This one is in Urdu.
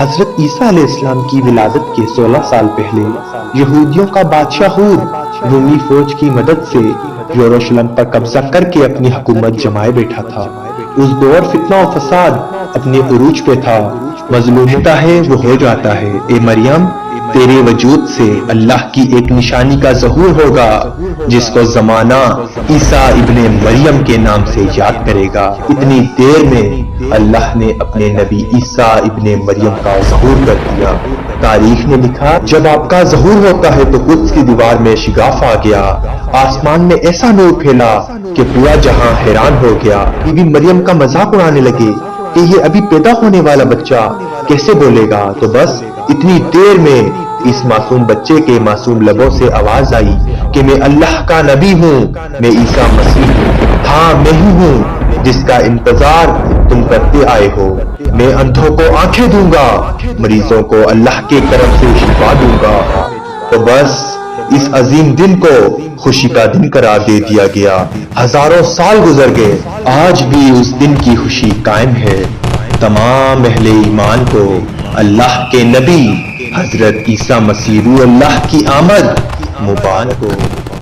حضرت عیسیٰ علیہ السلام کی ولادت کے 16 سال پہلے یہودیوں کا بادشاہ ہود رومی فوج کی مدد سے یروشلم پر قبضہ کر کے اپنی حکومت جمائے بیٹھا تھا۔ اس دور فتنہ و فساد اپنے عروج پہ تھا۔ مظلوم ہوتا ہے وہ ہو جاتا ہے۔ اے مریم، تیرے وجود سے اللہ کی ایک نشانی کا ظہور ہوگا جس کو زمانہ عیسیٰ ابن مریم کے نام سے یاد کرے گا۔ اتنی دیر میں اللہ نے اپنے نبی عیسیٰ ابن مریم کا ظہور کر دیا۔ تاریخ نے لکھا، جب آپ کا ظہور ہوتا ہے تو قدس کی دیوار میں شگاف آ گیا، آسمان میں ایسا نور پھیلا کہ پورا جہاں حیران ہو گیا۔ بی بی مریم کا مذاق اڑانے لگے کہ یہ ابھی پیدا ہونے والا بچہ کیسے بولے گا۔ تو بس اتنی دیر میں اس معصوم بچے کے معصوم لبوں سے آواز آئی کہ میں اللہ کا نبی ہوں، میں عیسیٰ مسیح ہوں، ہاں میں ہی ہوں جس کا انتظار تم کرتے آئے ہو۔ میں اندھوں کو آنکھیں دوں گا، مریضوں کو اللہ کے طرف سے شفا دوں گا۔ تو بس اس عظیم دن کو خوشی کا دن قرار دے دیا گیا۔ ہزاروں سال گزر گئے، آج بھی اس دن کی خوشی قائم ہے۔ تمام اہل ایمان کو اللہ کے نبی حضرت عیسیٰ مسیح روح اللہ کی آمد مبارک ہو۔